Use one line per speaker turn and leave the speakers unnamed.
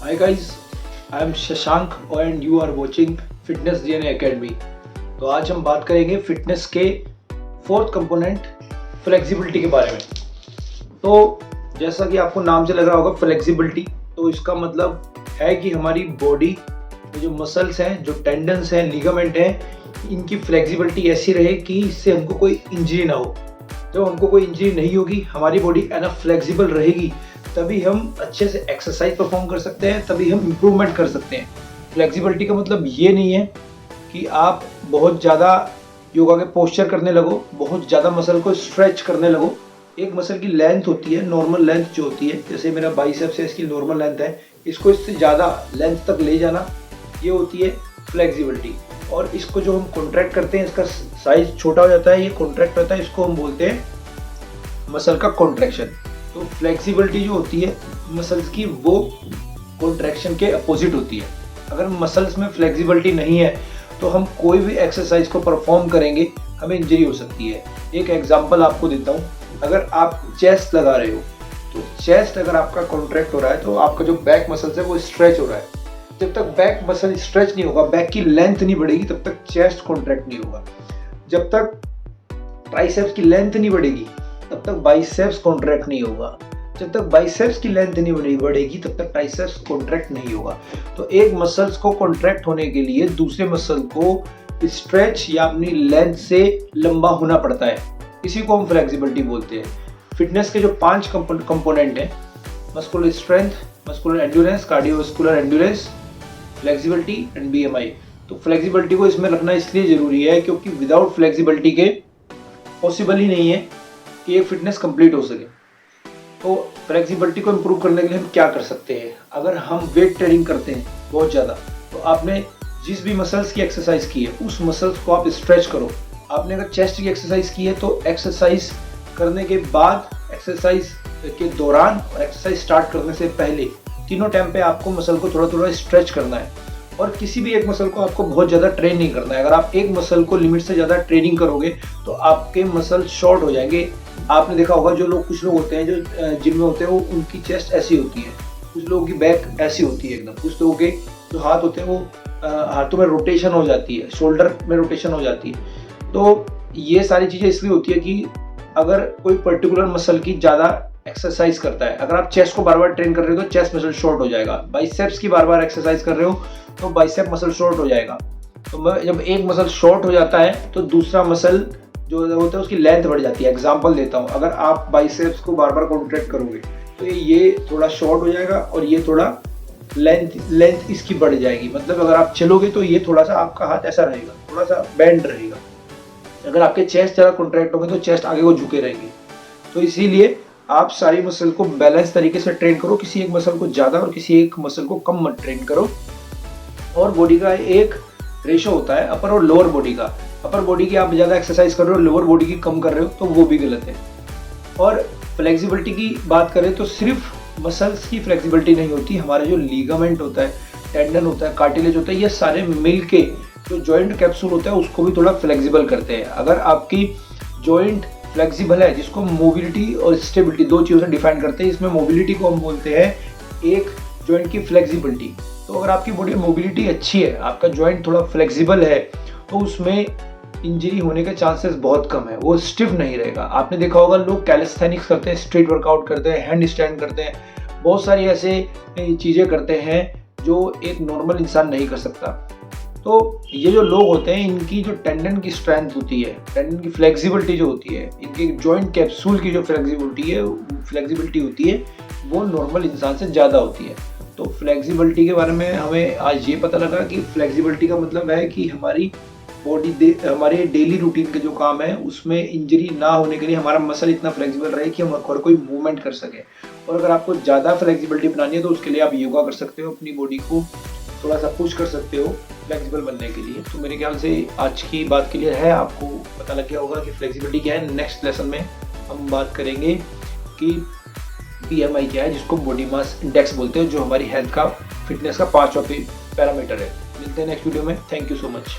Hi guys, I am Shashank and you are watching Fitness DNA Academy। तो आज हम बात करेंगे फिटनेस के फोर्थ कंपोनेंट फ्लेक्सिबिलिटी के बारे में। तो जैसा कि आपको नाम से लग रहा होगा फ्लेक्सिबिलिटी, तो इसका मतलब है कि हमारी बॉडी में जो मसल्स हैं, जो टेंडन्स हैं, लिगामेंट हैं, इनकी फ्लेक्सिबिलिटी ऐसी रहे कि इससे हमको कोई इंजरी ना हो। जब हमको कोई इंजरी नहीं होगी, हमारी बॉडी एनफ फ्लेक्सिबल रहेगी, तभी हम अच्छे से एक्सरसाइज परफॉर्म कर सकते हैं, तभी हम इम्प्रूवमेंट कर सकते हैं। फ्लेक्सिबिलिटी का मतलब ये नहीं है कि आप बहुत ज़्यादा योगा के पोस्चर करने लगो, बहुत ज़्यादा मसल को स्ट्रेच करने लगो। एक मसल की लेंथ होती है, नॉर्मल लेंथ जो होती है, जैसे मेरा बाइसेप्स है, इसकी नॉर्मल लेंथ है, इसको इससे ज़्यादा लेंथ तक ले जाना, ये होती है फ्लेक्सिबिलिटी। और इसको जो हम कॉन्ट्रैक्ट करते हैं, इसका साइज छोटा हो जाता है, ये कॉन्ट्रैक्ट होता है, इसको हम बोलते हैं मसल का कॉन्ट्रैक्शन। तो फ्लेक्सिबिलिटी जो होती है मसल्स की, वो कॉन्ट्रैक्शन के अपोजिट होती है। अगर मसल्स में फ्लेक्सिबिलिटी नहीं है तो हम कोई भी एक्सरसाइज को परफॉर्म करेंगे, हमें इंजरी हो सकती है। एक एग्जांपल आपको देता हूँ, अगर आप चेस्ट लगा रहे हो तो चेस्ट अगर आपका कॉन्ट्रैक्ट हो रहा है तो आपका जो बैक मसल्स है वो स्ट्रेच हो रहा है। जब तक बैक मसल स्ट्रेच नहीं होगा, बैक की लेंथ नहीं बढ़ेगी, तब तक चेस्ट कॉन्ट्रैक्ट नहीं होगा। जब तक ट्राइसेप्स की लेंथ नहीं बढ़ेगी, तब तक बाइसेप्स कॉन्ट्रैक्ट नहीं होगा। जब तक बाइसेप्स की लेंथ नहीं बढ़ेगी, तब तक ट्राइसेप्स कॉन्ट्रैक्ट नहीं होगा। तो एक मसल्स को कॉन्ट्रैक्ट होने के लिए दूसरे मसल को स्ट्रेच या अपनी लेंथ से लंबा होना पड़ता है। इसी को हम फ्लेक्सिबिलिटी बोलते हैं। फिटनेस के जो 5 कंपोनेंट हैं, muscular strength, muscular endurance, cardiovascular endurance, flexibility and BMI। तो फ्लेक्सिबिलिटी को इसमें रखना इसलिए जरूरी है क्योंकि विदाउट फ्लेक्सिबिलिटी के पॉसिबल ही नहीं है कि एक फिटनेस कंप्लीट हो सके। तो फ्लेक्सिबिलिटी को इम्प्रूव करने के लिए हम क्या कर सकते हैं? अगर हम वेट ट्रेनिंग करते हैं बहुत ज़्यादा, तो आपने जिस भी मसल्स की एक्सरसाइज की है उस मसल्स को आप स्ट्रेच करो। आपने अगर चेस्ट की एक्सरसाइज की है तो एक्सरसाइज करने के बाद, एक्सरसाइज के दौरान और एक्सरसाइज स्टार्ट करने से पहले, तीनों टाइम पे आपको मसल को थोड़ा थोड़ा स्ट्रेच करना है। और किसी भी एक मसल को आपको बहुत ज़्यादा ट्रेन नहीं करना है। अगर आप एक मसल को लिमिट से ज़्यादा ट्रेनिंग करोगे तो आपके मसल शॉर्ट हो जाएंगे। आपने देखा होगा, जो लोग, कुछ लोग होते हैं जो जिम में होते हैं, वो उनकी चेस्ट ऐसी होती है, कुछ लोगों की बैक ऐसी होती है एकदम, कुछ लोगों के जो हाथ होते हैं वो हाथों में रोटेशन हो जाती है, शोल्डर में रोटेशन हो जाती है। तो ये सारी चीज़ें इसलिए होती है कि अगर कोई पर्टिकुलर मसल की ज़्यादा एक्सरसाइज करता है, अगर आप चेस्ट को बार बार ट्रेन कर रहे हो तो चेस्ट मसल शॉर्ट हो जाएगा। बाइसेप्स की बार बार एक्सरसाइज कर रहे हो तो बाइसेप मसल शॉर्ट हो जाएगा। तो जब एक मसल शॉर्ट हो जाता है तो दूसरा मसल जो होता है उसकी लेंथ बढ़ जाती है। एग्जांपल देता हूँ, अगर आप बाइसेप्स को बार बार कॉन्ट्रैक्ट करोगे तो ये थोड़ा शॉर्ट हो जाएगा और ये थोड़ा लेंथ इसकी बढ़ जाएगी। मतलब अगर आप चलोगे तो ये थोड़ा सा आपका हाथ ऐसा रहेगा, थोड़ा सा बेंड रहेगा। अगर आपके चेस्ट ज़्यादा कॉन्ट्रैक्ट होंगे तो चेस्ट आगे को झुके रहेंगे। तो इसीलिए आप सारी मसल को बैलेंस तरीके से ट्रेन करो, किसी एक मसल को ज़्यादा और किसी एक मसल को कम मत ट्रेन करो। और बॉडी का एक रेशो होता है अपर और लोअर बॉडी का। अपर बॉडी की आप ज़्यादा एक्सरसाइज कर रहे हो, लोअर बॉडी की कम कर रहे हो, तो वो भी गलत है। और फ्लेक्सिबिलिटी की बात करें तो सिर्फ मसल्स की फ्लेक्सिबिलिटी नहीं होती, हमारे जो लीगामेंट होता है, टेंडन होता है, कार्टिलेज होता है, ये सारे मिल के जो जॉइंट कैप्सूल होता है उसको भी थोड़ा फ्लेक्सिबल करते हैं। अगर आपकी जॉइंट फ्लेक्सिबल है, जिसको मोबिलिटी और स्टेबिलिटी 2 चीज़ों से डिफाइन करते हैं, इसमें मोबिलिटी को हम बोलते हैं एक जॉइंट की फ्लेक्सिबिलिटी। तो अगर आपकी बॉडी मोबिलिटी अच्छी है, आपका जॉइंट थोड़ा फ्लेक्सिबल है, तो उसमें इंजरी होने के चांसेस बहुत कम है, वो स्टिफ नहीं रहेगा। आपने देखा होगा, लोग कैलिस्थेनिक्स करते हैं, स्ट्रीट वर्कआउट करते हैं, हैंड स्टैंड करते हैं, बहुत सारी ऐसे चीज़ें करते हैं जो एक नॉर्मल इंसान नहीं कर सकता। तो ये जो लोग होते हैं, इनकी जो टेंडन की स्ट्रेंथ होती है, टेंडन की फ्लेक्सिबिलिटी जो होती है, इनकी जॉइंट कैप्सूल की जो फ्लेक्सिबिलिटी होती है वो नॉर्मल इंसान से ज़्यादा होती है। तो फ्लेक्सिबिलिटी के बारे में हमें आज ये पता लगा कि फ्लेक्सिबिलिटी का मतलब है कि हमारी बॉडी, हमारे डेली रूटीन के जो काम है उसमें इंजरी ना होने के लिए हमारा मसल इतना फ्लेक्सिबल रहे कि हम और कोई मूवमेंट कर सके। और अगर आपको ज़्यादा फ्लेक्सिबिलिटी बनानी है तो उसके लिए आप योगा कर सकते हो, अपनी बॉडी को थोड़ा सा पुश कर सकते हो फ्लेक्सिबल बनने के लिए। तो मेरे ख्याल से आज की बात क्लियर है, आपको पता लग गया होगा कि फ्लेक्सिबिलिटी क्या है। नेक्स्ट लेसन में हम बात करेंगे कि BMI क्या है, जिसको बॉडी मास इंडेक्स बोलते हैं, जो हमारी हेल्थ का, फिटनेस का 5वां पैरामीटर है। मिलते हैं नेक्स्ट वीडियो में। Thank you so much.